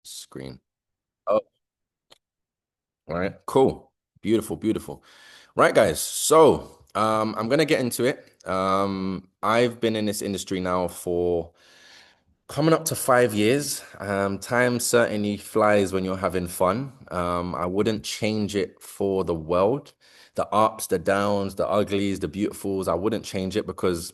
Screen. Oh, all right. Cool. Beautiful, beautiful. Right, guys. So, I'm gonna get into it. I've been in this industry now for coming up to 5 years. Time certainly flies when you're having fun. I wouldn't change it for the world. The ups, the downs, the uglies, the beautifuls, I wouldn't change it because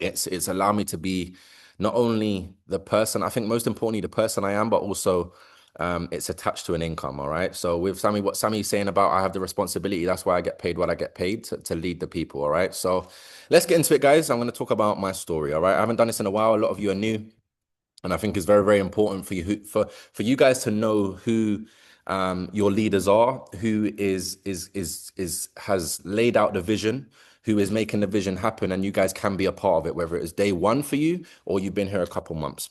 it's allowed me to be not only the person, I think most importantly, the person I am, but also it's attached to an income. All right. So with Sammy, what Sammy's saying about I have the responsibility, that's why I get paid what I get paid to lead the people. All right. So let's get into it, guys. I'm going to talk about my story. All right. I haven't done this in a while. A lot of you are new. And I think it's very, very important for you for you guys to know who your leaders are, who is has laid out the vision, who is making the vision happen, and you guys can be a part of it, whether it is day one for you or you've been here a couple months.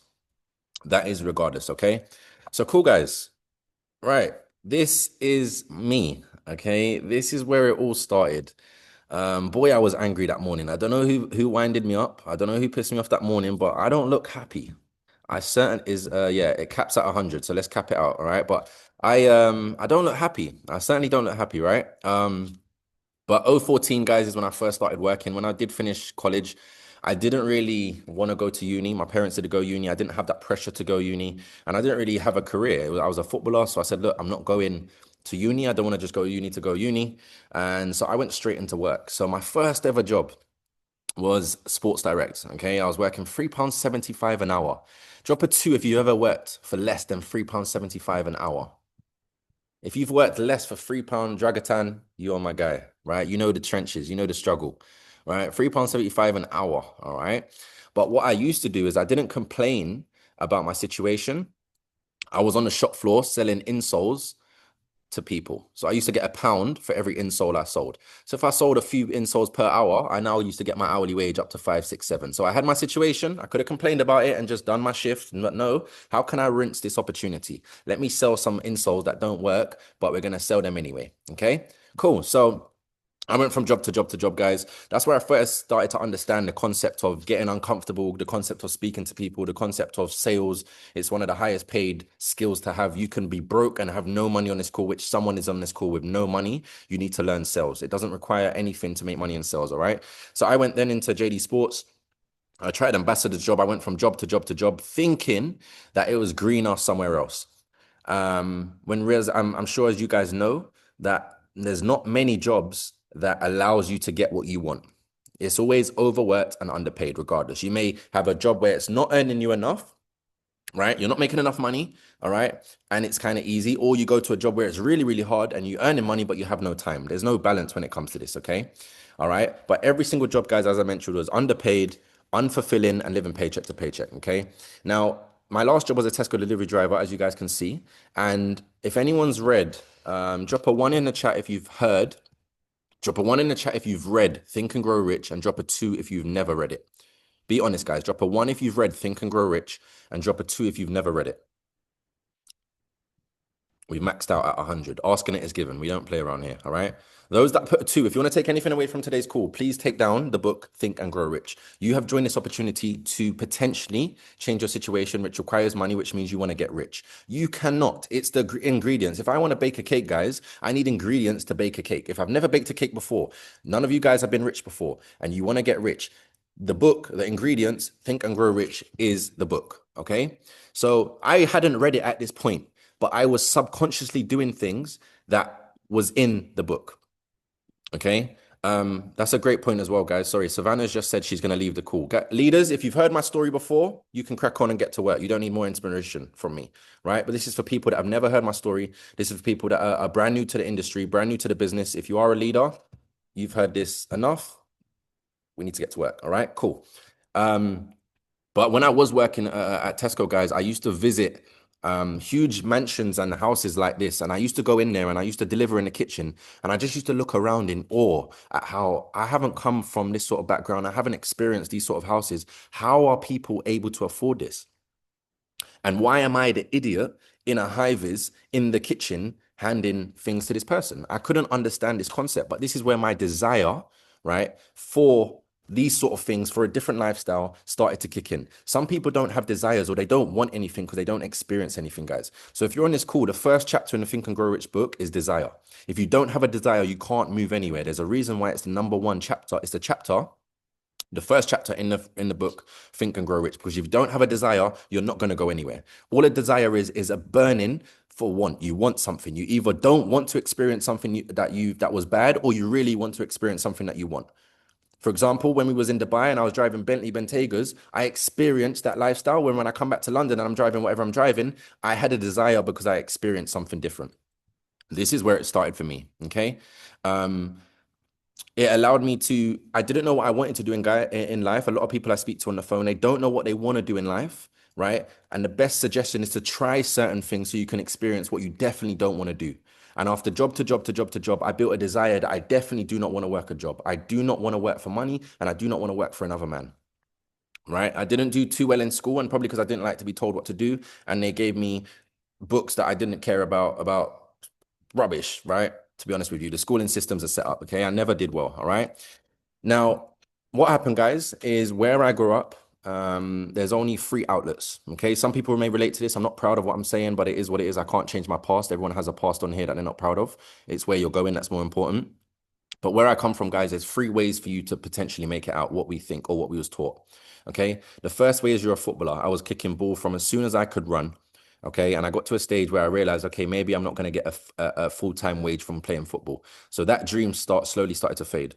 That is regardless, okay? So cool, guys. Right. This is me. Okay. This is where it all started. Boy, I was angry that morning. I don't know who winded me up. I don't know who pissed me off that morning, but I don't look happy. I certain is yeah, it caps at 100, so let's cap it out, all right? But I don't look happy. I certainly don't look happy, right? But 014 guys is when I first started working. When I did finish college, I didn't really want to go to uni. My parents did go uni. I didn't have that pressure to go uni, and I didn't really have a career. I was a footballer, so I said, look, I'm not going to uni. I don't want to just go uni to go uni. And so I went straight into work. So my first ever job was Sports Direct. Okay, I was working £3.75 an hour. Drop a two if you ever worked for less than £3.75 an hour. If you've worked less for £3 Dragatan, you're my guy, right? You know the trenches, you know the struggle, right? £3.75 an hour, all right? But what I used to do is I didn't complain about my situation. I was on the shop floor selling insoles to people. So I used to get £1 for every insole I sold. So if I sold a few insoles per hour, I now used to get my hourly wage up to 5, 6, 7. So I had my situation. I could have complained about it and just done my shift. But no, how can I rinse this opportunity? Let me sell some insoles that don't work, but we're gonna sell them anyway. Okay, cool. So I went from job to job to job, guys. That's where I first started to understand the concept of getting uncomfortable, the concept of speaking to people, the concept of sales. It's one of the highest paid skills to have. You can be broke and have no money on this call, which someone is on this call with no money. You need to learn sales. It doesn't require anything to make money in sales, all right? So I went then into JD Sports. I tried ambassador's job. I went from job to job to job, thinking that it was greener somewhere else. When real, I'm sure as you guys know that there's not many jobs that allows you to get what you want. It's always overworked and underpaid, regardless. You may have a job where it's not earning you enough, right? You're not making enough money, all right? And it's kind of easy. Or you go to a job where it's really, really hard and you're earning money, but you have no time. There's no balance when it comes to this, okay? All right. But every single job, guys, as I mentioned, was underpaid, unfulfilling, and living paycheck to paycheck, okay? Now, my last job was a Tesco delivery driver, as you guys can see. And if anyone's read, drop a one in the chat if you've heard. Drop a one in the chat if you've read Think and Grow Rich, and drop a two if you've never read it. Be honest, guys. Drop a one if you've read Think and Grow Rich, and drop a two if you've never read it. We maxed out at 100. Asking it is given. We don't play around here. All right. Those that put a two, if you want to take anything away from today's call, please take down the book Think and Grow Rich. You have joined this opportunity to potentially change your situation, which requires money, which means you want to get rich. You cannot. It's the ingredients. If I want to bake a cake, guys, I need ingredients to bake a cake. If I've never baked a cake before, none of you guys have been rich before, and you want to get rich, the book, the ingredients, Think and Grow Rich is the book. Okay. So I hadn't read it at this point, but I was subconsciously doing things that was in the book. Okay. That's a great point as well, guys. Sorry, Savannah's just said she's going to leave the call. Leaders, if you've heard my story before, you can crack on and get to work. You don't need more inspiration from me, right? But this is for people that have never heard my story. This is for people that are brand new to the industry, brand new to the business. If you are a leader, you've heard this enough. We need to get to work. All right, cool. But when I was working at Tesco, guys, I used to visit huge mansions and houses like this. And I used to go in there and I used to deliver in the kitchen. And I just used to look around in awe at how I haven't come from this sort of background. I haven't experienced these sort of houses. How are people able to afford this? And why am I the idiot in a high vis in the kitchen handing things to this person? I couldn't understand this concept, but this is where my desire, right, for these sort of things for a different lifestyle started to kick in. Some people don't have desires or they don't want anything because they don't experience anything, guys. So if you're on this call, the first chapter in the Think and Grow Rich book is desire. If you don't have a desire, you can't move anywhere. There's a reason why it's the number one chapter. It's the first chapter in the book, Think and Grow Rich, because if you don't have a desire, you're not going to go anywhere. All a desire is a burning for want. You want something. You either don't want to experience something that was bad, or you really want to experience something that you want. For example, when we was in Dubai and I was driving Bentley Bentegas, I experienced that lifestyle. When I come back to London and I'm driving whatever I'm driving, I had a desire because I experienced something different. This is where it started for me. Okay. Um, it allowed me to, I didn't know what I wanted to do in life. A lot of people I speak to on the phone, they don't know what they want to do in life, right? And the best suggestion is to try certain things so you can experience what you definitely don't want to do. And after job to job to job to job, I built a desire that I definitely do not want to work a job. I do not want to work for money and I do not want to work for another man, right? I didn't do too well in school and probably because I didn't like to be told what to do. And they gave me books that I didn't care about rubbish, right? To be honest with you, the schooling systems are set up. Okay. I never did well. All right. Now, what happened, guys, is where I grew up, there's only three outlets. Okay. Some people may relate to this. I'm not proud of what I'm saying, but it is what it is. I can't change my past. Everyone has a past on here that they're not proud of. It's where you're going that's more important. But where I come from, guys, there's three ways for you to potentially make it out what we think or what we was taught. Okay. The first way is you're a footballer. I was kicking ball from as soon as I could run. Okay. And I got to a stage where I realized, okay, maybe I'm not going to get a full-time wage from playing football. So that dream slowly started to fade.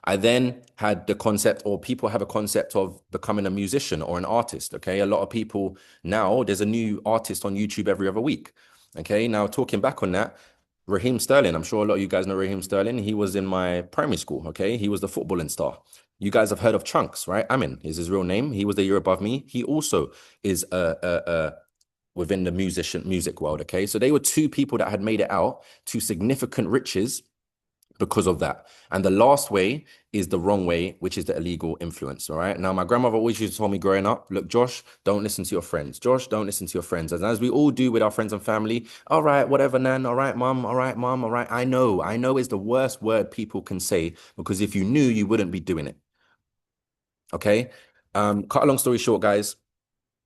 I then had the concept, or people have a concept of becoming a musician or an artist. Okay. A lot of people now, there's a new artist on YouTube every other week. Okay. Now, talking back on that, Raheem Sterling, I'm sure a lot of you guys know Raheem Sterling. He was in my primary school. Okay. He was the footballing star. You guys have heard of Chunks, right? Amin is his real name. He was the year above me. He also is within the music world. Okay. So they were two people that had made it out to significant riches because of that. And the last way is the wrong way, which is the illegal influence. All right. Now, my grandmother always used to tell me growing up, look, Josh, don't listen to your friends. Josh, don't listen to your friends. And as we all do with our friends and family, all right, whatever, Nan. All right, mom. All right, mom. All right. I know is the worst word people can say because if you knew, you wouldn't be doing it. Okay. Cut a long story short, guys.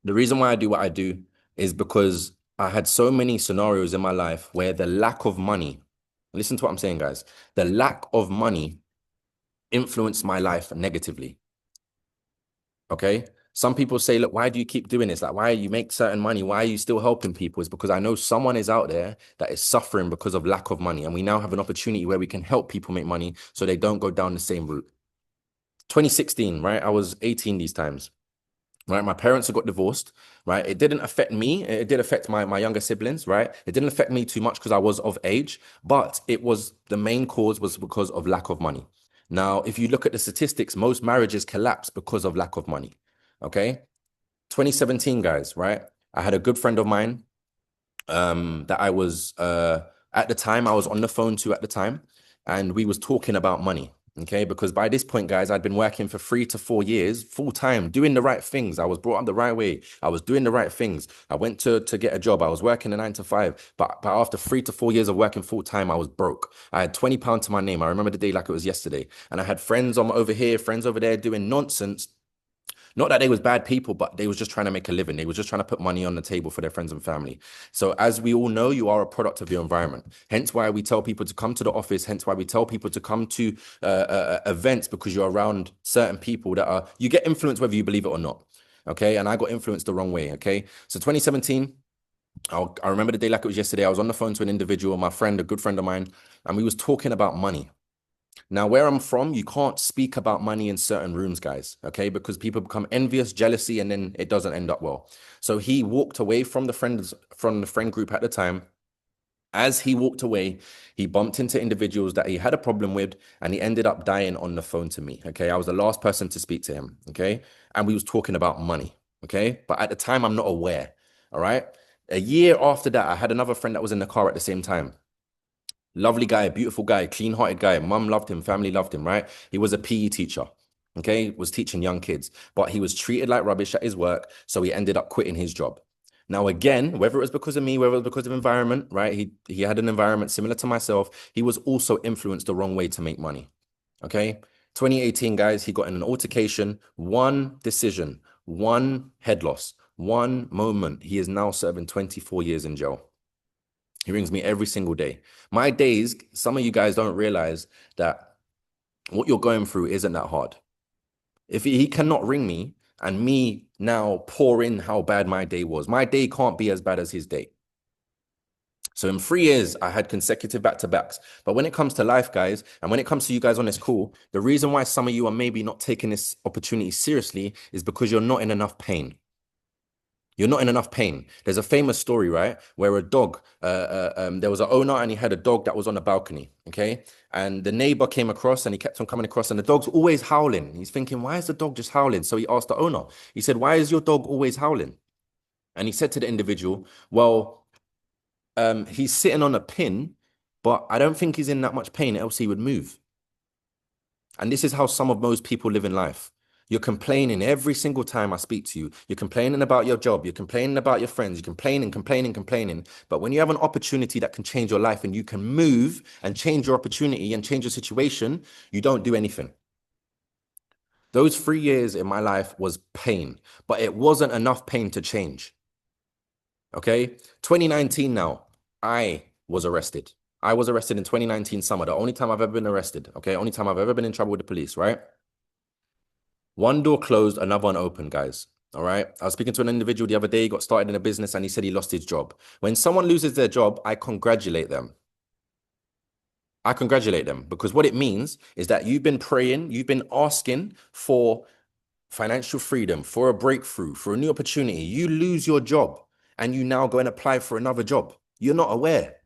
The reason why I do what I do is because I had so many scenarios in my life where the lack of money, listen to what I'm saying, guys, the lack of money influenced my life negatively. Okay. Some people say, look, why do you keep doing this? Like, why you make certain money? Why are you still helping people? It's because I know someone is out there that is suffering because of lack of money. And we now have an opportunity where we can help people make money so they don't go down the same route. 2016, right? I was 18 these times. Right, my parents had got divorced. Right, it didn't affect me. It did affect my younger siblings. Right, it didn't affect me too much because I was of age, but it was the main cause was because of lack of money. Now, if you look at the statistics, most marriages collapse because of lack of money. Okay, 2017, guys. Right, I had a good friend of mine that I was at the time I was on the phone to at the time, and we was talking about money. Okay, because by this point, guys, I'd been working for 3 to 4 years full time, doing the right things. I was brought up the right way. I was doing the right things. I went to get a job. I was working a 9 to 5, but after 3 to 4 years of working full time, I was broke. I had £20 to my name. I remember the day like it was yesterday, and I had friends on over here, friends over there doing nonsense. Not that they was bad people, but they was just trying to make a living. They was just trying to put money on the table for their friends and family. So as we all know, you are a product of your environment. Hence why we tell people to come to the office. Hence why we tell people to come to events because you're around certain people that are, you get influenced whether you believe it or not. Okay. And I got influenced the wrong way. Okay. So 2017, I remember the day like it was yesterday. I was on the phone to an individual, my friend, a good friend of mine, and we was talking about money. Now, where I'm from, you can't speak about money in certain rooms, guys, okay? Because people become envious, jealousy, and then it doesn't end up well. So he walked away from the friend group at the time. As he walked away, he bumped into individuals that he had a problem with, and he ended up dying on the phone to me. Okay. I was the last person to speak to him. Okay. And we was talking about money. Okay. But at the time, I'm not aware. All right. A year after that, I had another friend that was in the car at the same time. Lovely guy, beautiful guy, clean-hearted guy. Mum loved him, family loved him, right? He was a PE teacher, okay? Was teaching young kids, but he was treated like rubbish at his work, so he ended up quitting his job. Now, again, whether it was because of me, whether it was because of environment, right? He had an environment similar to myself. He was also influenced the wrong way to make money, okay? 2018, guys, he got in an altercation, one decision, one head loss, one moment. He is now serving 24 years in jail. He rings me every single day. My days, some of you guys don't realize that what you're going through isn't that hard. If he cannot ring me and me now pour in how bad my day was, my day can't be as bad as his day. So in 3 years, I had consecutive back-to-backs. But when it comes to life, guys, and when it comes to you guys on this call, the reason why some of you are maybe not taking this opportunity seriously is because you're not in enough pain. You're not in enough pain. There's a famous story, right, where a dog, there was an owner and he had a dog that was on a balcony, okay? And the neighbor came across and he kept on coming across and the dog's always howling. He's thinking, why is the dog just howling? So he asked the owner, he said, why is your dog always howling? And he said to the individual, well, he's sitting on a pin, but I don't think he's in that much pain, else he would move. And this is how some of most people live in life. You're complaining every single time I speak to you. You're complaining about your job. You're complaining about your friends. You're complaining. But when you have an opportunity that can change your life and you can move and change your opportunity and change your situation, you don't do anything. Those 3 years in my life was pain, but it wasn't enough pain to change. Okay. 2019 now, I was arrested. I was arrested in 2019 summer, the only time I've ever been arrested. Okay. Only time I've ever been in trouble with the police, right? One door closed, another one opened, guys. All right. I was speaking to an individual the other day, he got started in a business and he said he lost his job. When someone loses their job, I congratulate them. I congratulate them because what it means is that you've been praying, you've been asking for financial freedom, for a breakthrough, for a new opportunity. You lose your job and you now go and apply for another job. You're not aware.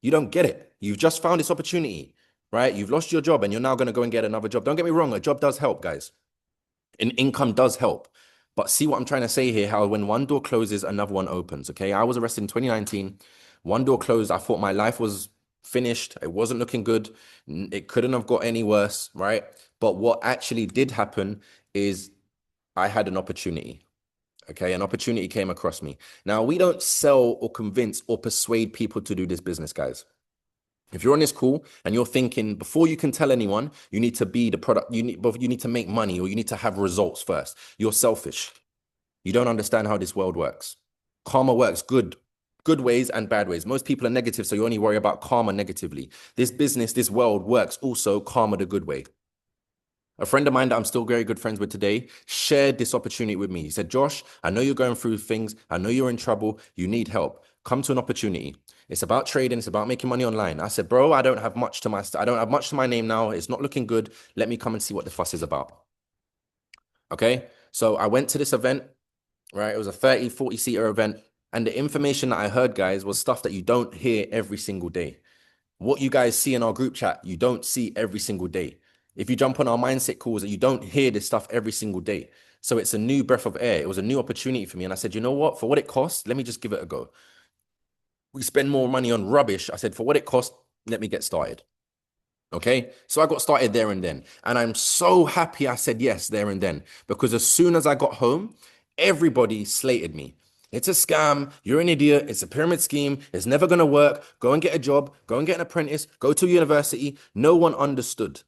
You don't get it. You've just found this opportunity, right? You've lost your job and you're now going to go and get another job. Don't get me wrong. A job does help, guys. And income does help. But see what I'm trying to say here, how when one door closes, another one opens, okay? I was arrested in 2019. One door closed. I thought my life was finished. It wasn't looking good. It couldn't have got any worse, right? But what actually did happen is I had an opportunity. Okay, an opportunity came across me. Now, we don't sell or convince or persuade people to do this business, guys. If you're on this call and you're thinking before you can tell anyone, you need to be the product, you need to make money or you need to have results first. You're selfish. You don't understand how this world works. Karma works good ways and bad ways. Most people are negative, so you only worry about karma negatively. This business, this world works also karma the good way. A friend of mine that I'm still very good friends with today shared this opportunity with me. He said, Josh, I know you're going through things. I know you're in trouble. You need help. Come to an opportunity. It's about trading. It's about making money online. I said, bro, I don't have much to my name now. It's not looking good. Let me come and see what the fuss is about. Okay. So I went to this event, right? It was a 30, 40 seater event. And the information that I heard, guys, was stuff that you don't hear every single day. What you guys see in our group chat, you don't see every single day. If you jump on our mindset calls, you don't hear this stuff every single day. So it's a new breath of air. It was a new opportunity for me. And I said, you know what? For what it costs, let me just give it a go. We spend more money on rubbish. I said, for what it costs, let me get started. Okay. So I got started there and then. And I'm so happy I said yes there and then. Because as soon as I got home, everybody slated me. It's a scam. You're an idiot. It's a pyramid scheme. It's never going to work. Go and get a job. Go and get an apprentice. Go to university. No one understood.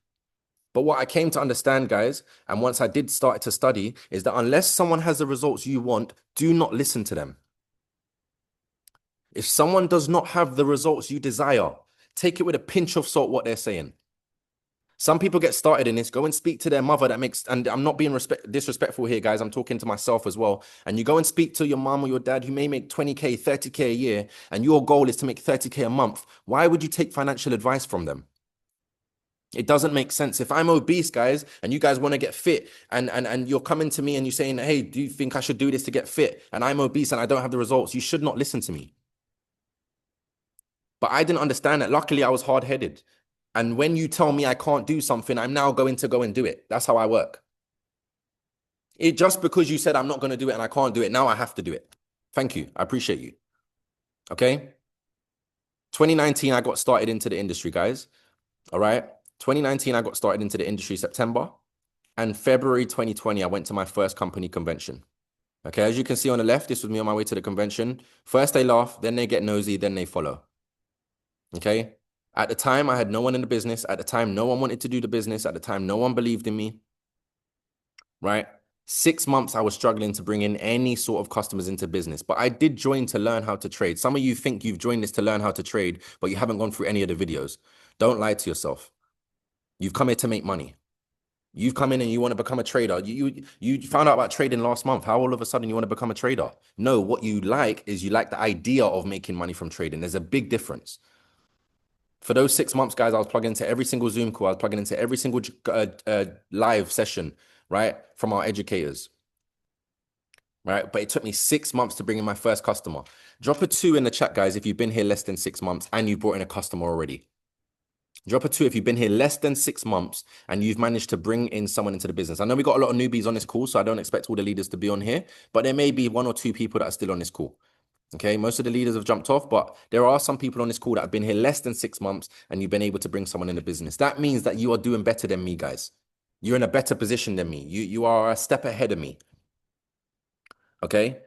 But what I came to understand, guys, and once I did start to study, is that unless someone has the results you want, do not listen to them. If someone does not have the results you desire, take it with a pinch of salt what they're saying. Some people get started in this, go and speak to their mother and I'm not being disrespectful here, guys. I'm talking to myself as well. And you go and speak to your mom or your dad who may make 20K, 30K a year, and your goal is to make 30K a month. Why would you take financial advice from them? It doesn't make sense. If I'm obese, guys, and you guys want to get fit and you're coming to me and you're saying, hey, do you think I should do this to get fit? And I'm obese and I don't have the results. You should not listen to me. But I didn't understand that. Luckily, I was hard-headed. And when you tell me I can't do something, I'm now going to go and do it. That's how I work. It just because you said I'm not going to do it and I can't do it, now I have to do it. Thank you. I appreciate you. Okay. 2019, I got started into the industry, guys. All right. 2019, I got started into the industry September. And February 2020, I went to my first company convention. Okay, as you can see on the left, this was me on my way to the convention. First they laugh, then they get nosy, then they follow. Okay, At the time, I had no one in the business. At the time, no one wanted to do the business. At the time, no one believed in me, right? 6 months, I was struggling to bring in any sort of customers into business, but I did join to learn how to trade. Some of you think you've joined this to learn how to trade, but you haven't gone through any of the videos. Don't lie to yourself. You've come here to make money. You've come in and you want to become a trader. You found out about trading last month. How all of a sudden you want to become a trader? No, what you like is you like the idea of making money from trading. There's a big difference. For those 6 months, guys, I was plugging into every single Zoom call. I was plugging into every single live session, right, from our educators, right? But it took me 6 months to bring in my first customer. Drop a two in the chat, guys, if you've been here less than 6 months and you've brought in a customer already. Drop a two if you've been here less than 6 months and you've managed to bring in someone into the business. I know we got a lot of newbies on this call, so I don't expect all the leaders to be on here, but there may be one or two people that are still on this call. Okay, most of the leaders have jumped off, but there are some people on this call that have been here less than 6 months and you've been able to bring someone in the business. That means that you are doing better than me, guys. You're in a better position than me. You are a step ahead of me. Okay,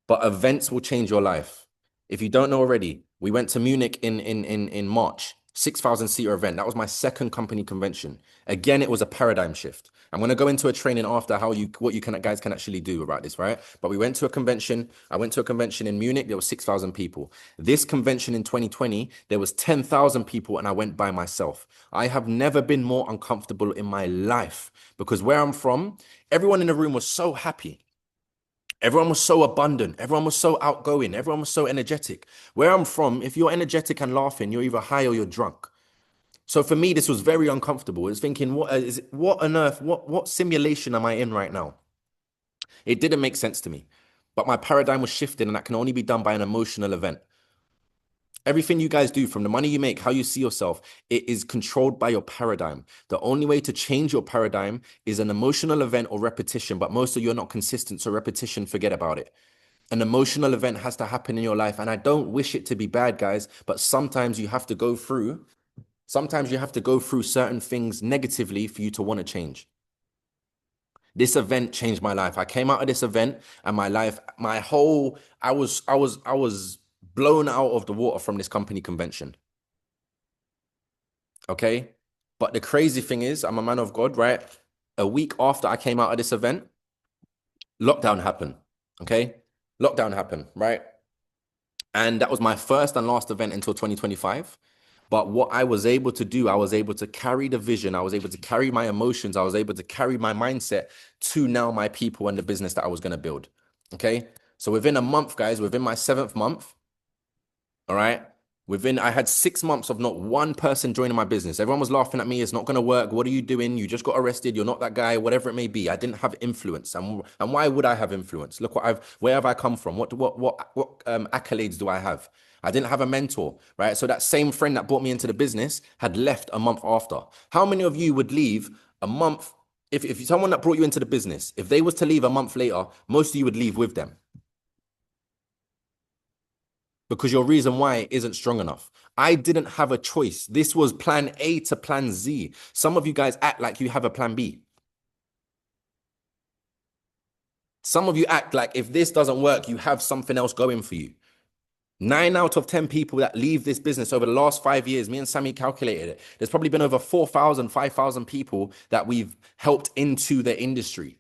but events will change your life. If you don't know already, we went to Munich in March, 6,000 seater event. That was my second company convention. Again, it was a paradigm shift. I'm going to go into a training after what you can guys can actually do about this, right? But we went to a convention. I went to a convention in Munich. There was 6,000 people. This convention in 2020, there was 10,000 people, and I went by myself. I have never been more uncomfortable in my life because where I'm from, everyone in the room was so happy. Everyone was so abundant. Everyone was so outgoing. Everyone was so energetic. Where I'm from, if you're energetic and laughing, you're either high or you're drunk. So for me, this was very uncomfortable. It's thinking, what on earth, what simulation am I in right now? It didn't make sense to me. But my paradigm was shifting, and that can only be done by an emotional event. Everything you guys do, from the money you make, how you see yourself, it is controlled by your paradigm. The only way to change your paradigm is an emotional event or repetition, but most of you are not consistent, so repetition, forget about it. An emotional event has to happen in your life, and I don't wish it to be bad, guys, but sometimes you have to go through certain things negatively for you to want to change. This event changed my life. I came out of this event and my life, I was blown out of the water from this company convention. Okay. But the crazy thing is, I'm a man of God, right? A week after I came out of this event, lockdown happened. Okay. Lockdown happened, right? And that was my first and last event until 2025. But what I was able to do, I was able to carry the vision. I was able to carry my emotions. I was able to carry my mindset to now my people and the business that I was going to build. Okay. So within a month, guys, within my 7th month, all right. I had 6 months of not one person joining my business. Everyone was laughing at me. It's not going to work. What are you doing? You just got arrested. You're not that guy, whatever it may be. I didn't have influence. And why would I have influence? Look where have I come from? What accolades do I have? I didn't have a mentor, right? So that same friend that brought me into the business had left a month after. How many of you would leave a month? If someone that brought you into the business, if they was to leave a month later, most of you would leave with them, because your reason why isn't strong enough. I didn't have a choice. This was plan A to plan Z. Some of you guys act like you have a plan B. Some of you act like if this doesn't work, you have something else going for you. 9 out of 10 people that leave this business over the last 5 years, me and Sammy calculated it. There's probably been over 4,000, 5,000 people that we've helped into the industry,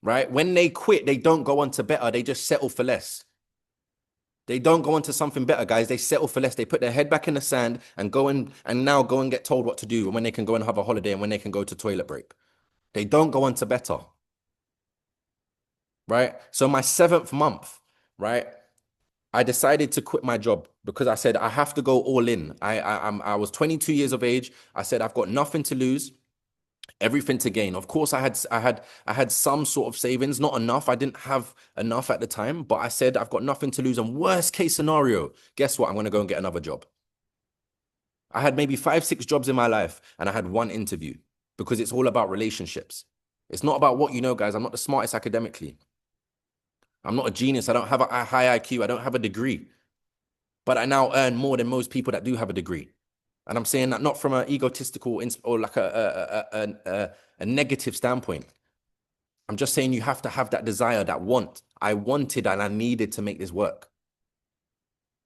right? When they quit, they don't go on to better. They just settle for less. They don't go on to something better, guys. They settle for less. They put their head back in the sand and now go and get told what to do, and when they can go and have a holiday and when they can go to toilet break. They don't go on to better, right? So my 7th month, right? I decided to quit my job because I said I have to go all in. I was 22 years of age. I said I've got nothing to lose, everything to gain. Of course, I had some sort of savings, not enough. I didn't have enough at the time, but I said I've got nothing to lose. And worst case scenario, guess what? I'm going to go and get another job. I had maybe 5, 6 jobs in my life, and I had one interview, because it's all about relationships. It's not about what you know, guys. I'm not the smartest academically. I'm not a genius. I don't have a high IQ. I don't have a degree, but I now earn more than most people that do have a degree. And I'm saying that not from an egotistical or like a negative standpoint. I'm just saying you have to have that desire, that want. I wanted and I needed to make this work.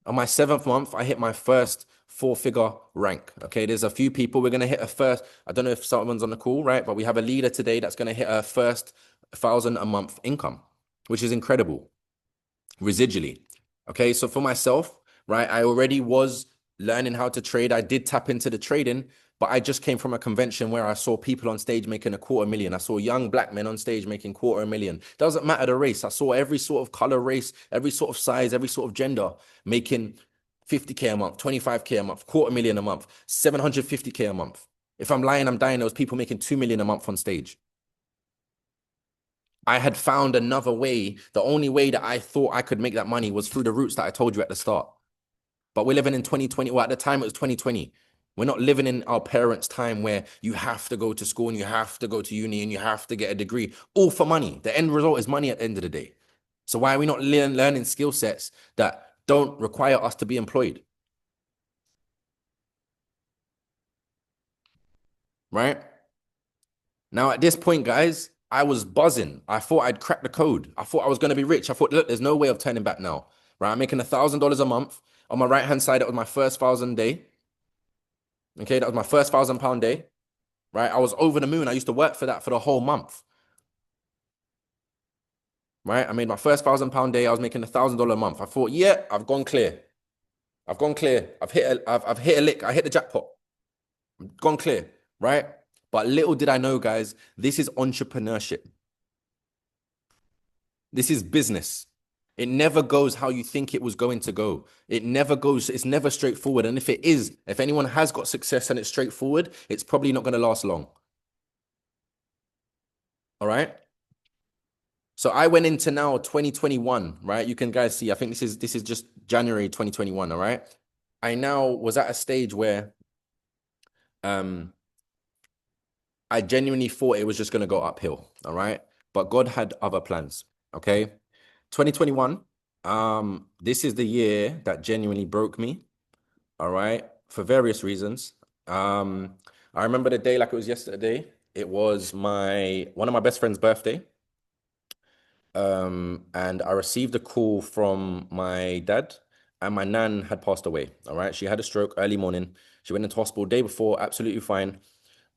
On my seventh month, I hit my first four-figure rank. Okay, there's a few people we're gonna hit a first. I don't know if someone's on the call, right? But we have a leader today that's gonna hit a first 1,000 a month income, which is incredible residually. Okay, so for myself, right, I already was learning how to trade. I did tap into the trading, but I just came from a convention where I saw people on stage making a quarter million. I saw young black men on stage making quarter million. Doesn't matter the race. I saw every sort of color, race, every sort of size, every sort of gender making 50K a month, 25K a month, quarter million a month, 750K a month. If I'm lying, I'm dying. There was people making 2 million a month on stage. I had found another way. The only way that I thought I could make that money was through the routes that I told you at the start. But we're living in 2020. Well, at the time it was 2020. We're not living in our parents' time where you have to go to school and you have to go to uni and you have to get a degree, all for money. The end result is money at the end of the day. So why are we not learning skill sets that don't require us to be employed? Right? Now, at this point, guys, I was buzzing. I thought I'd crack the code. I thought I was going to be rich. I thought, look, there's no way of turning back now. Right? I'm making $1,000 a month. On my right hand side, that was my first 1,000 day. Okay, that was my first £1,000 day. Right? I was over the moon. I used to work for that for the whole month. Right? I made my first £1,000 day. I was making $1,000 a month. I thought, yeah, I've gone clear. I've gone clear. I've hit a lick. I hit the jackpot. Gone clear. Right? But little did I know, guys, this is entrepreneurship. This is business. It never goes how you think it was going to go. It never goes, it's never straightforward. And if it is, if anyone has got success and it's straightforward, it's probably not going to last long. All right. So I went into now 2021, right? You can guys see, I think this is just January 2021, all right? I now was at a stage where um I genuinely thought it was just going to go uphill, all right? But God had other plans, okay? 2021, this is the year that genuinely broke me, all right, for various reasons. I remember the day like it was yesterday. It was my one of my best friend's birthday. And I received a call from my dad, and my nan had passed away. All right. She had a stroke early morning. She went into hospital day before, absolutely fine,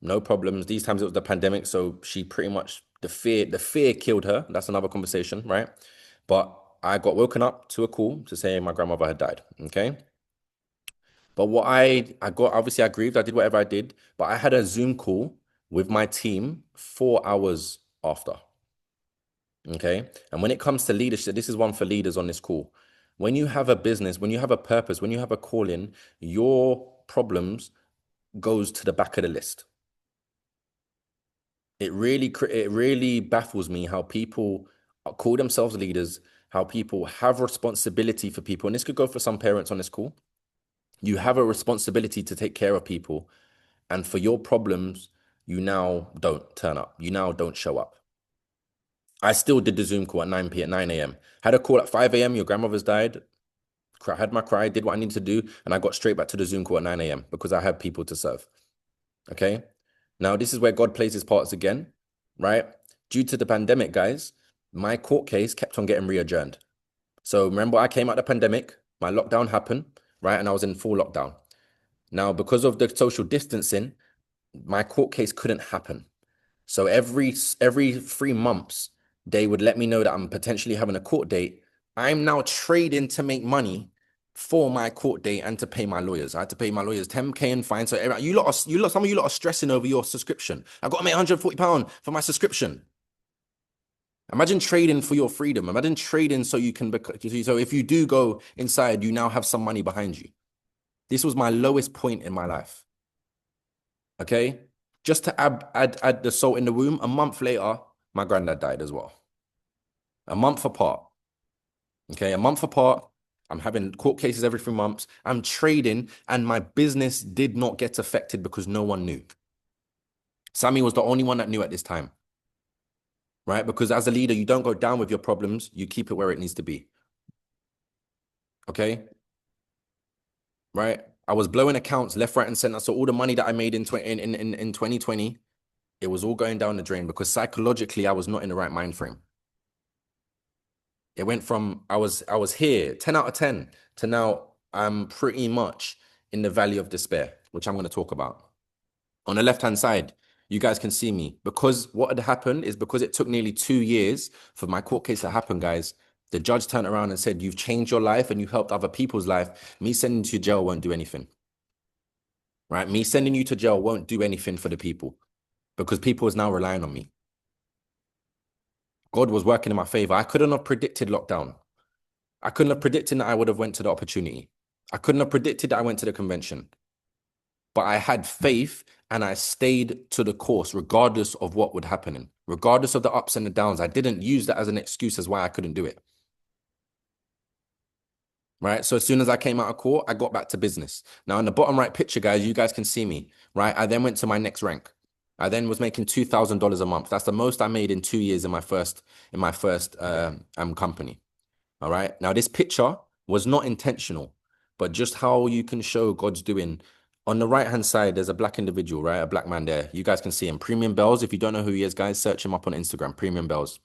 no problems. These times it was the pandemic, so she pretty much the fear killed her. That's another conversation, right? But I got woken up to a call to say my grandmother had died. Okay. But what I got, obviously I grieved, I did whatever I did, but I had a Zoom call with my team 4 hours after. Okay. And when it comes to leadership, this is one for leaders on this call. When you have a business, when you have a purpose, when you have a calling, your problems goes to the back of the list. It really baffles me how people call themselves leaders, how people have responsibility for people. And this could go for some parents on this call. You have a responsibility to take care of people, and for your problems, you now don't turn up. You now don't show up. I still did the Zoom call at 9 a.m. Had a call at 5 a.m. Your grandmother's died. Had my cry, did what I needed to do, and I got straight back to the Zoom call at 9 a.m. because I had people to serve. Okay. Now, this is where God plays his parts again, right? Due to the pandemic, guys, my court case kept on getting re-adjourned. So remember, I came out of the pandemic, my lockdown happened, right? And I was in full lockdown. Now, because of the social distancing, my court case couldn't happen. So every 3 months, they would let me know that I'm potentially having a court date. I'm now trading to make money for my court date and to pay my lawyers. I had to pay my lawyers 10K in fine. So some of you lot are stressing over your subscription. I got to make £140 for my subscription. Imagine trading for your freedom. Imagine trading so you can so if you do go inside, you now have some money behind you. This was my lowest point in my life. Okay. Just to add the salt in the wound, a month later, my granddad died as well. A month apart. Okay, a month apart. I'm having court cases every 3 months. I'm trading, and my business did not get affected because no one knew. Sammy was the only one that knew at this time, right? Because as a leader, you don't go down with your problems, you keep it where it needs to be. Okay, right? I was blowing accounts left, right, and center. So all the money that I made in 2020, it was all going down the drain because psychologically I was not in the right mind frame. It went from I was here 10 out of 10 to now I'm pretty much in the valley of despair, which I'm going to talk about. On the left-hand side, you guys can see me. Because what had happened is because it took nearly 2 years for my court case to happen, guys, the judge turned around and said, you've changed your life and you helped other people's life. Me sending you to jail won't do anything, right? Me sending you to jail won't do anything for the people because people is now relying on me. God was working in my favor. I couldn't have predicted lockdown. I couldn't have predicted that I would have went to the opportunity. I couldn't have predicted that I went to the convention. But I had faith and I stayed to the course regardless of what would happen. Regardless of the ups and the downs. I didn't use that as an excuse as why I couldn't do it. Right. So as soon as I came out of court, I got back to business. Now in the bottom right picture, guys, you guys can see me, right? I then went to my next rank. I then was making $2,000 a month. That's the most I made in 2 years in my first company. All right. Now this picture was not intentional, but just how you can show God's doing. On the right-hand side, there's a black individual, right? A black man there. You guys can see him. Premium Bells. If you don't know who he is, guys, search him up on Instagram. Premium Bells.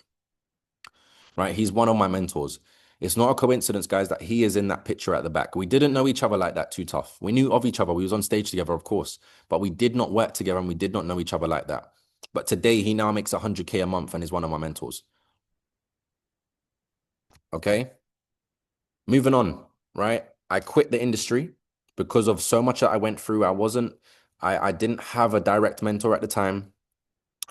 Right? He's one of my mentors. It's not a coincidence, guys, that he is in that picture at the back. We didn't know each other like that too tough. We knew of each other. We was on stage together, of course, but we did not work together and we did not know each other like that. But today he now makes 100K a month and is one of my mentors. Okay. Moving on, right? I quit the industry because of so much that I went through. I didn't have a direct mentor at the time.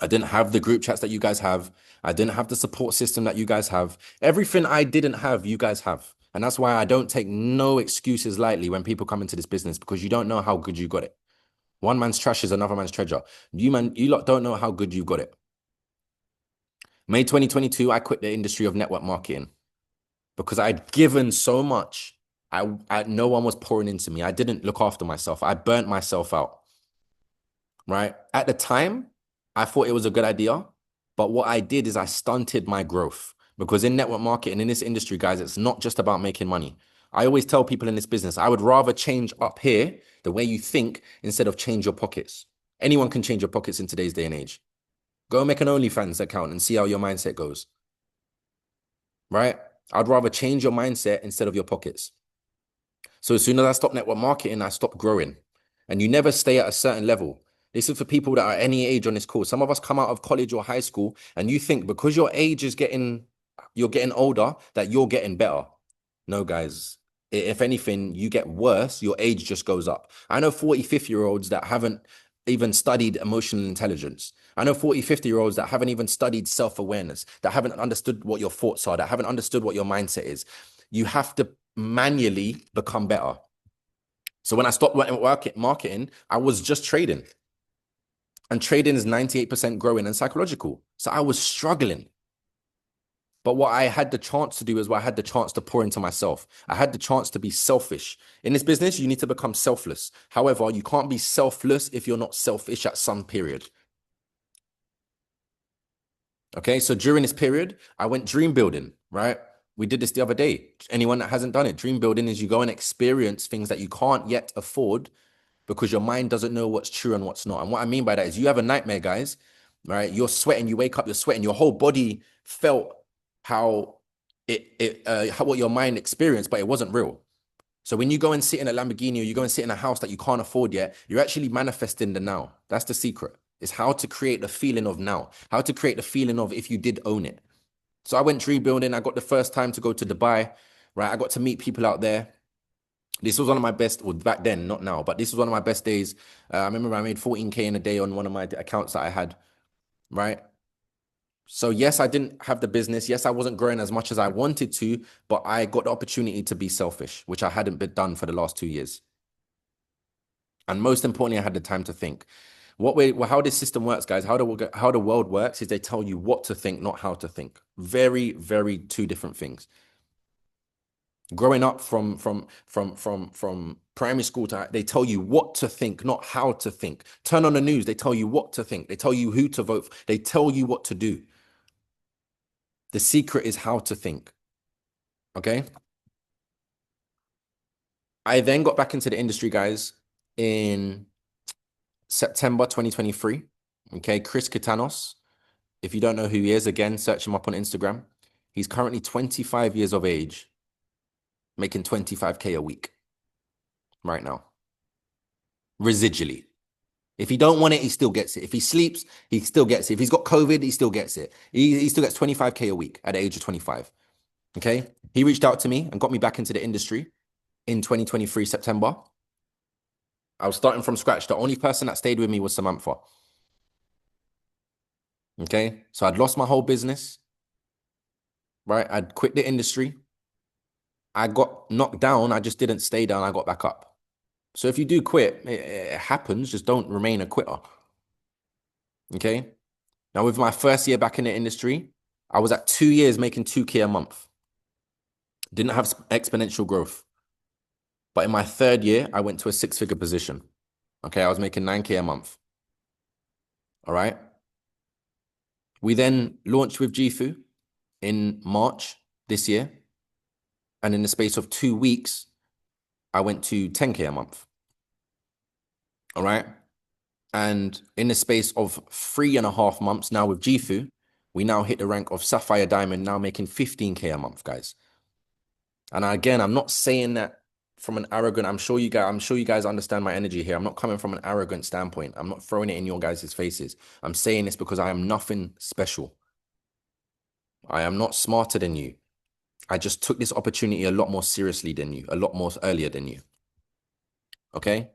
I didn't have the group chats that you guys have. I didn't have the support system that you guys have. Everything I didn't have, you guys have. And that's why I don't take no excuses lightly when people come into this business because you don't know how good you got it. One man's trash is another man's treasure. You lot don't know how good you got it. May 2022, I quit the industry of network marketing because I'd given so much. No one was pouring into me. I didn't look after myself. I burnt myself out, right? At the time, I thought it was a good idea, but what I did is I stunted my growth because in network marketing, in this industry, guys, it's not just about making money. I always tell people in this business, I would rather change up here the way you think instead of change your pockets. Anyone can change your pockets in today's day and age. Go make an OnlyFans account and see how your mindset goes, right? I'd rather change your mindset instead of your pockets. So as soon as I stopped network marketing, I stopped growing. And you never stay at a certain level. This is for people that are any age on this call. Some of us come out of college or high school and you think because your age is you're getting older, that you're getting better. No, guys. If anything, you get worse, your age just goes up. I know 40, 50-year-olds that haven't even studied emotional intelligence. I know 40, 50-year-olds that haven't even studied self-awareness, that haven't understood what your thoughts are, that haven't understood what your mindset is. You have to manually become better. So when I stopped marketing, I was just trading. And trading is 98% growing and psychological. So I was struggling. But what I had the chance to do is what I had the chance to pour into myself. I had the chance to be selfish. In this business, you need to become selfless. However, you can't be selfless if you're not selfish at some period. Okay, so during this period, I went dream building, right? We did this the other day. Anyone that hasn't done it, dream building is you go and experience things that you can't yet afford because your mind doesn't know what's true and what's not. And what I mean by that is you have a nightmare, guys, right? You're sweating, you wake up, you're sweating, your whole body felt how what your mind experienced, but it wasn't real. So when you go and sit in a Lamborghini or you go and sit in a house that you can't afford yet, you're actually manifesting the now. That's the secret. It's how to create the feeling of now, how to create the feeling of if you did own it. So I went dream building. I got the first time to go to Dubai, right? I got to meet people out there. This was one of my best, well, back then, not now, but this was one of my best days. I remember I made 14K in a day on one of my accounts that I had, right? So yes, I didn't have the business. Yes, I wasn't growing as much as I wanted to, but I got the opportunity to be selfish, which I hadn't been done for the last 2 years. And most importantly, I had the time to think. How this system works, guys, how the world works is they tell you what to think, not how to think. Very, very two different things. Growing up from primary school to they tell you what to think, not how to think. Turn on the news, they tell you what to think. They tell you who to vote for. They tell you what to do. The secret is how to think. Okay. I then got back into the industry, guys, in September 2023. Okay. Chris Kitanos. If you don't know who he is, again, search him up on Instagram. He's currently 25 years of age, making 25K a week. right now, residually. If he don't want it, he still gets it. If he sleeps, he still gets it. If he's got COVID, he still gets it. He still gets 25K a week at the age of 25. Okay. He reached out to me and got me back into the industry in 2023, September. I was starting from scratch. The only person that stayed with me was Samantha. Okay. So I'd lost my whole business, right? I'd quit the industry. I got knocked down. I just didn't stay down. I got back up. So if you do quit, it happens. Just don't remain a quitter. Okay. Now, with my first year back in the industry, I was at 2 years making 2K a month. Didn't have exponential growth. But in my third year, I went to a six-figure position. Okay. I was making 9K a month. All right. We then launched with Gifu in March this year. And in the space of 2 weeks, I went to 10K a month. All right. And in the space of 3.5 months now with Gifu, we now hit the rank of Sapphire Diamond, now making 15K a month, guys. And again, I'm not saying that from an arrogant, I'm sure you guys understand my energy here. I'm not coming from an arrogant standpoint. I'm not throwing it in your guys' faces. I'm saying this because I am nothing special. I am not smarter than you. I just took this opportunity a lot more seriously than you, a lot more earlier than you. Okay?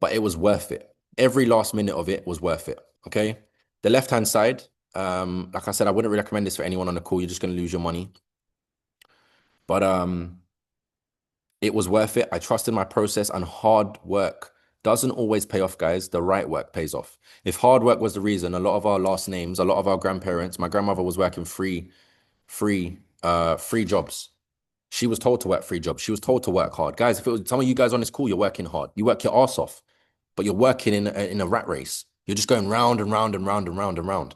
But it was worth it. Every last minute of it was worth it. Okay? The left-hand side, like I said, I wouldn't really recommend this for anyone on the call. You're just going to lose your money. But it was worth it. I trusted my process, and hard work doesn't always pay off, guys. The right work pays off. If hard work was the reason, a lot of our last names, a lot of our grandparents, my grandmother was working free jobs. She was told to work free jobs. She was told to work hard. Guys, if it was some of you guys on this call, you're working hard. You work your ass off, but you're working in a rat race. You're just going round and round and round and round and round.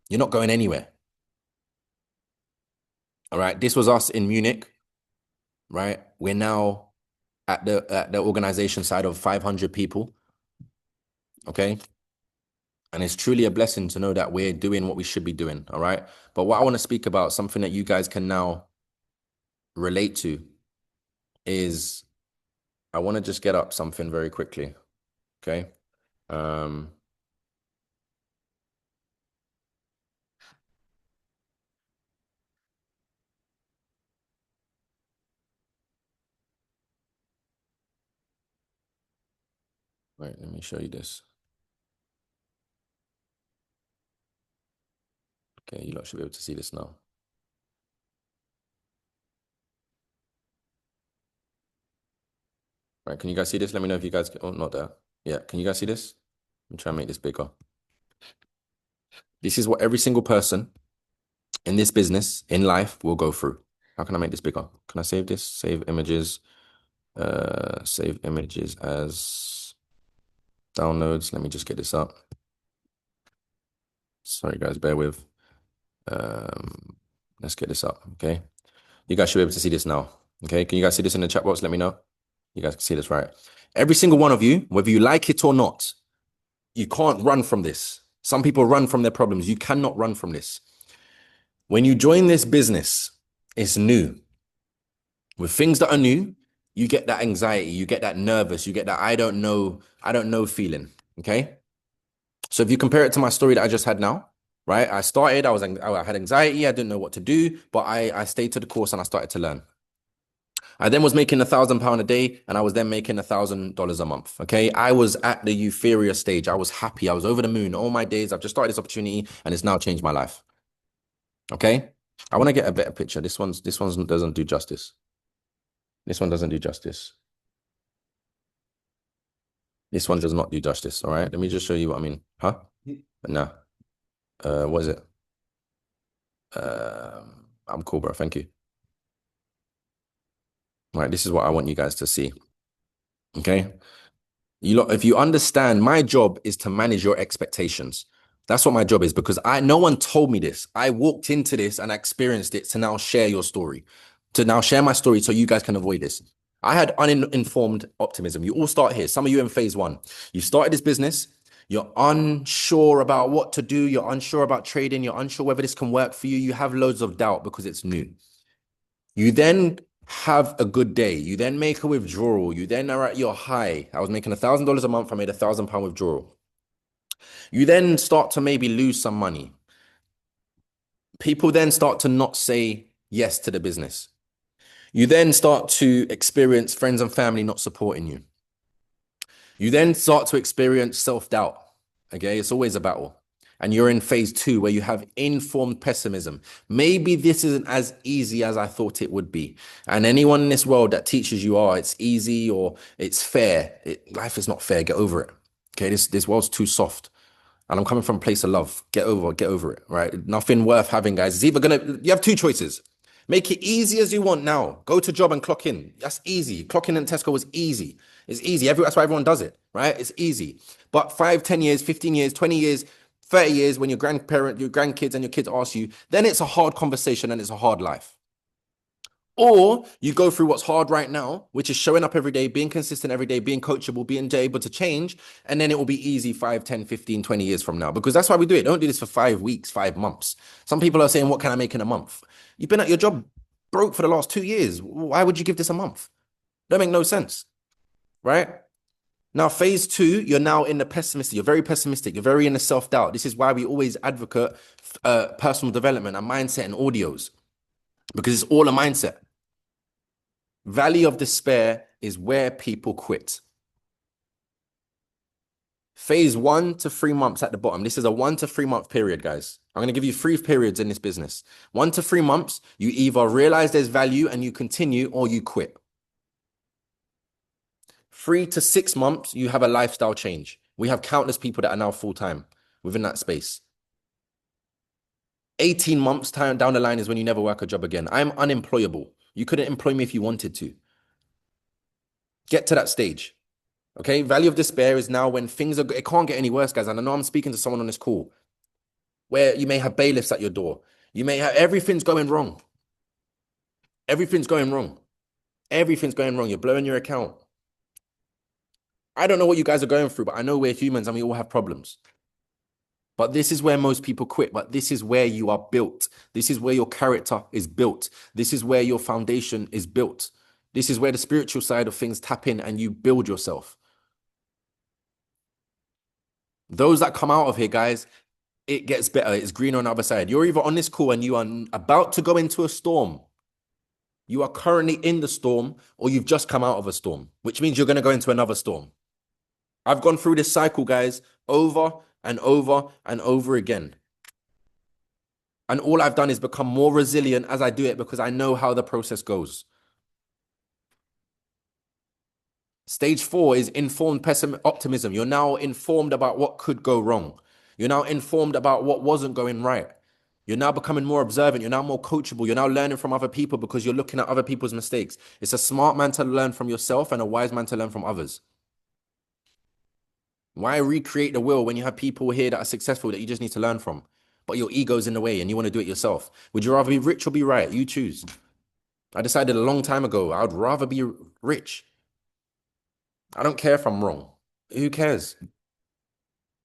You're not going anywhere. All right. This was us in Munich, right? We're now at the organization side of 500 people. Okay. And it's truly a blessing to know that we're doing what we should be doing. All right. But what I want to speak about, something that you guys can now relate to, is I want to just get up something very quickly. Okay. Wait, let me show you this. Okay, you lot should be able to see this now. Right, can you guys see this? Let me know if you guys, oh, not there. Yeah, can you guys see this? I'm trying to make this bigger. This is what every single person in this business, in life, will go through. How can I make this bigger? Can I save this? Save images. Save images as downloads. Let me just get this up. Sorry, guys, bear with. Let's get this up, okay? You guys should be able to see this now, okay? Can you guys see this in the chat box? Let me know. You guys can see this, right? Every single one of you, whether you like it or not, you can't run from this. Some people run from their problems. You cannot run from this. When you join this business, it's new. With things that are new, you get that anxiety, you get that nervous, you get that I don't know feeling, okay? So if you compare it to my story that I just had now, right? I had anxiety, I didn't know what to do, but I stayed to the course and I started to learn. I then was making £1,000 a day, and I was then making $1,000 a month. Okay. I was at the euphoria stage. I was happy. I was over the moon all my days. I've just started this opportunity and it's now changed my life. Okay. I want to get a better picture. This one doesn't do justice. This one doesn't do justice. This one does not do justice. All right. Let me just show you what I mean. Huh? No. What is it? I'm cool, bro. Thank you. All right. This is what I want you guys to see. Okay. If you understand, my job is to manage your expectations. That's what my job is, because no one told me this. I walked into this and I experienced it to now share your story, to now share my story so you guys can avoid this. I had uninformed optimism. You all start here. Some of you in phase one. You started this business. You're unsure about what to do. You're unsure about trading. You're unsure whether this can work for you. You have loads of doubt because it's new. You then have a good day. You then make a withdrawal. You then are at your high. I was making $1,000 a month. I made £1,000 withdrawal. You then start to maybe lose some money. People then start to not say yes to the business. You then start to experience friends and family not supporting you. You then start to experience self-doubt. Okay, it's always a battle. And you're in phase two where you have informed pessimism. Maybe this isn't as easy as I thought it would be. And anyone in this world that teaches you, oh, it's easy or it's fair, life is not fair. Get over it. Okay, this world's too soft. And I'm coming from a place of love. Get over it, right? Nothing worth having, guys. It's either you have two choices. Make it easy as you want now. Go to job and clock in. That's easy. Clocking in Tesco was easy. It's easy. That's why everyone does it, right? It's easy. But 5, 10 years, 15 years, 20 years, 30 years, when your grandparent, your grandkids and your kids ask you, then it's a hard conversation and it's a hard life. Or you go through what's hard right now, which is showing up every day, being consistent every day, being coachable, being able to change. And then it will be easy 5, 10, 15, 20 years from now, because that's why we do it. Don't do this for 5 weeks, 5 months. Some people are saying, what can I make in a month? You've been at your job broke for the last 2 years. Why would you give this a month? Don't make no sense, right? Now, phase two, you're now in the pessimistic. You're very pessimistic. You're very in the self-doubt. This is why we always advocate personal development and mindset and audios, because it's all a mindset. Valley of despair is where people quit. Phase 1 to 3 months at the bottom. This is a 1 to 3 month period, guys. I'm going to give you 3 periods in this business. 1 to 3 months, you either realize there's value and you continue, or you quit. 3 to 6 months, you have a lifestyle change. We have countless people that are now full-time within that space. 18 months down the line is when you never work a job again. I'm unemployable. You couldn't employ me if you wanted to. Get to that stage. Okay, value of despair is now when things are, it can't get any worse, guys. And I know I'm speaking to someone on this call where you may have bailiffs at your door. You may have, everything's going wrong. Everything's going wrong. Everything's going wrong. You're blowing your account. I don't know what you guys are going through, but I know we're humans and we all have problems. But this is where most people quit. But this is where you are built. This is where your character is built. This is where your foundation is built. This is where the spiritual side of things tap in and you build yourself. Those that come out of here, guys, it gets better. It's green on the other side. You're either on this call and you are about to go into a storm. You are currently in the storm, or you've just come out of a storm, which means you're going to go into another storm. I've gone through this cycle, guys, over and over and over again. And all I've done is become more resilient as I do it, because I know how the process goes. Stage 4 is informed optimism. You're now informed about what could go wrong. You're now informed about what wasn't going right. You're now becoming more observant. You're now more coachable. You're now learning from other people because you're looking at other people's mistakes. It's a smart man to learn from yourself and a wise man to learn from others. Why recreate the wheel when you have people here that are successful that you just need to learn from, but your ego's in the way and you want to do it yourself? Would you rather be rich or be right? You choose. I decided a long time ago, I would rather be rich. I don't care if I'm wrong. Who cares?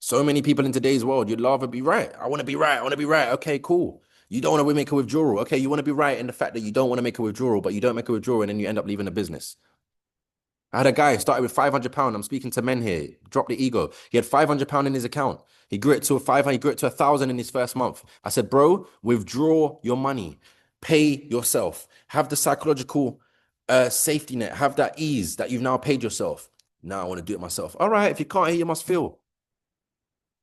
So many people in today's world, you'd rather be right. I want to be right. I want to be right. Okay, cool. You don't want to make a withdrawal. Okay, you want to be right in the fact that you don't want to make a withdrawal, but you don't make a withdrawal and then you end up leaving the business. I had a guy started with £500. I'm speaking to men here. Drop the ego. He had £500 in his account. He grew it to 500. He grew it to 1,000 in his first month. I said, bro, withdraw your money. Pay yourself. Have the psychological safety net. Have that ease that you've now paid yourself. Now I want to do it myself. All right, if you can't hear, you must feel.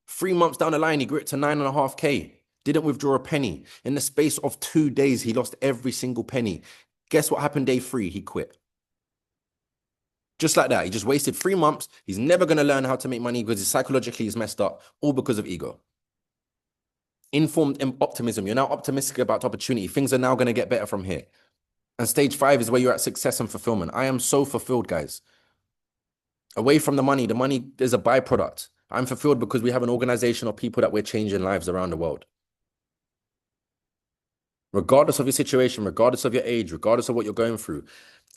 3 months down the line, he grew it to 9.5K. Didn't withdraw a penny. In the space of 2 days, he lost every single penny. Guess what happened day 3? He quit. Just like that. He just wasted 3 months. He's never going to learn how to make money because psychologically he's messed up, all because of ego. Informed optimism. You're now optimistic about opportunity. Things are now going to get better from here. And stage 5 is where you're at success and fulfillment. I am so fulfilled, guys. Away from the money is a byproduct. I'm fulfilled because we have an organization of people that we're changing lives around the world. Regardless of your situation, regardless of your age, regardless of what you're going through.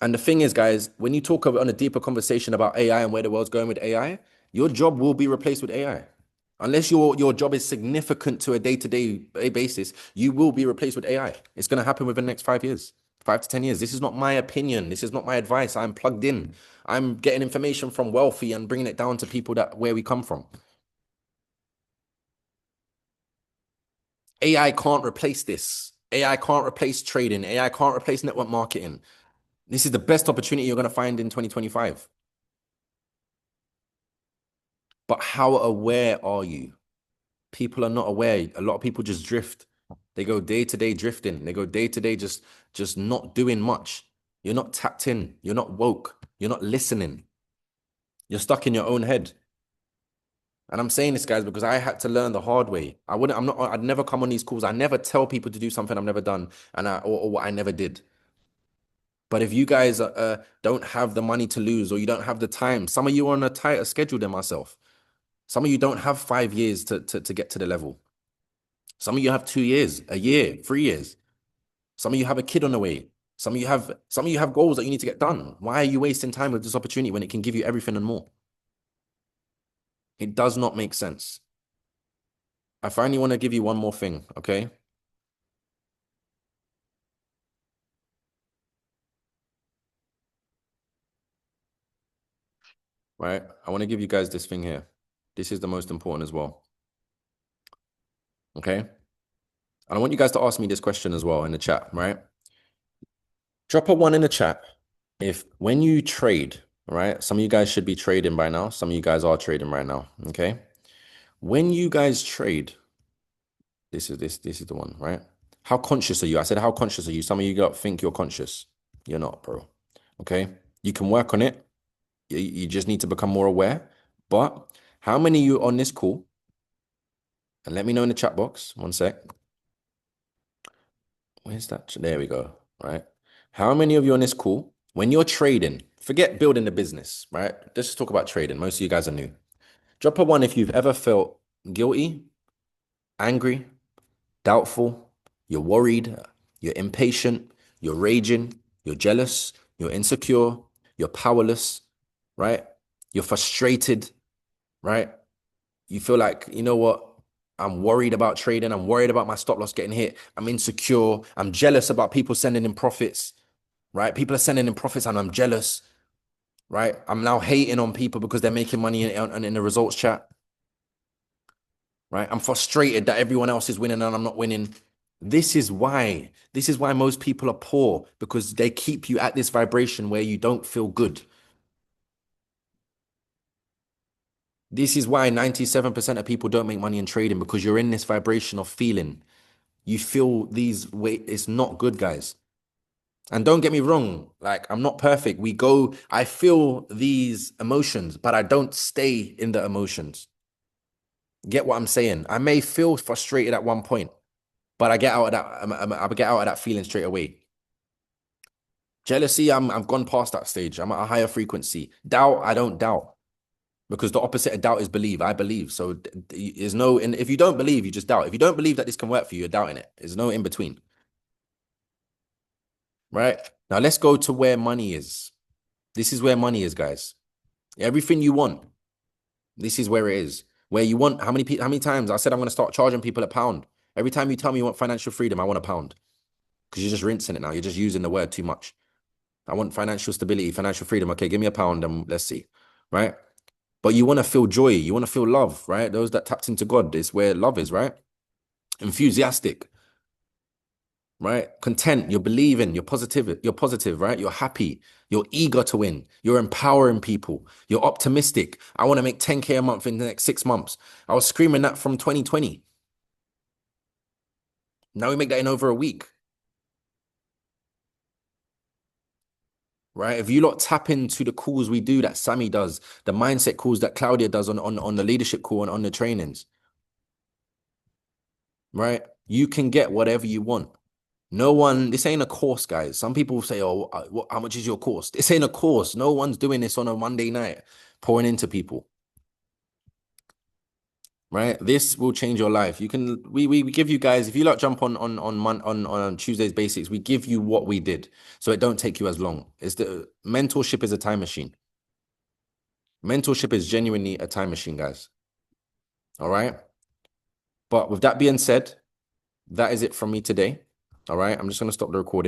And the thing is, guys, when you talk on a deeper conversation about AI and where the world's going with AI, your job will be replaced with AI. Unless your job is significant to a day-to-day basis, you will be replaced with AI. It's going to happen within the next 5 years. 5 to 10 years. This is not my opinion. This is not my advice. I'm plugged in. I'm getting information from wealthy and bringing it down to people that where we come from. AI can't replace this. AI can't replace trading. AI can't replace network marketing. This is the best opportunity you're going to find in 2025. But how aware are you? People are not aware. A lot of people just drift. They go day to day drifting. They go day to day just not doing much. You're not tapped in. You're not woke. You're not listening. You're stuck in your own head. And I'm saying this, guys, because I had to learn the hard way. I'd never come on these calls. I never tell people to do something I've never done or what I never did. But if you guys don't have the money to lose or you don't have the time, some of you are on a tighter schedule than myself. Some of you don't have 5 years to get to the level. Some of you have 2 years, a year, 3 years. Some of you have a kid on the way. Some of you have goals that you need to get done. Why are you wasting time with this opportunity when it can give you everything and more? It does not make sense. I finally want to give you one more thing, okay? Right? I want to give you guys this thing here. This is the most important as well. Okay? And I want you guys to ask me this question as well in the chat, right? Drop a one in the chat if when you trade, right? Some of you guys should be trading by now. Some of you guys are trading right now, okay? When you guys trade, this is the one, right? How conscious are you? I said, how conscious are you? Some of you got think you're conscious. You're not, bro. Okay? You can work on it. You just need to become more aware. But how many of you on this call? And let me know in the chat box. One sec. Where's that? There we go. Right. How many of you on this call, when you're trading, forget building the business, right? Let's just talk about trading. Most of you guys are new. Drop a one if you've ever felt guilty, angry, doubtful, you're worried, you're impatient, you're raging, you're jealous, you're insecure, you're powerless, right? You're frustrated, right? You feel like, you know what? I'm worried about trading. I'm worried about my stop loss getting hit. I'm insecure. I'm jealous about people sending in profits, right? People are sending in profits and I'm jealous, right? I'm now hating on people because they're making money in the results chat, right? I'm frustrated that everyone else is winning and I'm not winning. This is why most people are poor, because they keep you at this vibration where you don't feel good. This is why 97% of people don't make money in trading, because you're in this vibration of feeling. You feel these way. It's not good, guys. And don't get me wrong, like I'm not perfect. I feel these emotions, but I don't stay in the emotions. Get what I'm saying? I may feel frustrated at one point, but I get out of that. I get out of that feeling straight away. Jealousy, I've gone past that stage. I'm at a higher frequency. Doubt, I don't doubt. Because the opposite of doubt is believe. I believe. So there's no, and if you don't believe, you just doubt. If you don't believe that this can work for you, you're doubting it. There's no in between. Right? Now let's go to where money is. This is where money is, guys. Everything you want, this is where it is. Where you want, how many times I said I'm going to start charging people a pound. Every time you tell me you want financial freedom, I want a pound. Because you're just rinsing it now. You're just using the word too much. I want financial stability, financial freedom. Okay, give me a pound and let's see. Right? But you want to feel joy. You want to feel love, right? Those that tapped into God is where love is, right? Enthusiastic, right? Content, you're believing, you're positive, right? You're happy, you're eager to win, you're empowering people, you're optimistic. I want to make 10K a month in the next 6 months. I was screaming that from 2020. Now we make that in over a week, right? If you lot tap into the calls we do that Sammy does, the mindset calls that Claudia does on the leadership call and on the trainings, right? You can get whatever you want. No one, this ain't a course, guys. Some people say, oh, how much is your course? This ain't a course. No one's doing this on a Monday night, pouring into people, right? This will change your life. You can, we give you guys, if you like jump on Tuesday's basics, we give you what we did. So it don't take you as long. It's the mentorship is a time machine. Mentorship is genuinely a time machine, guys. All right. But with that being said, that is it from me today. All right. I'm just going to stop the recording.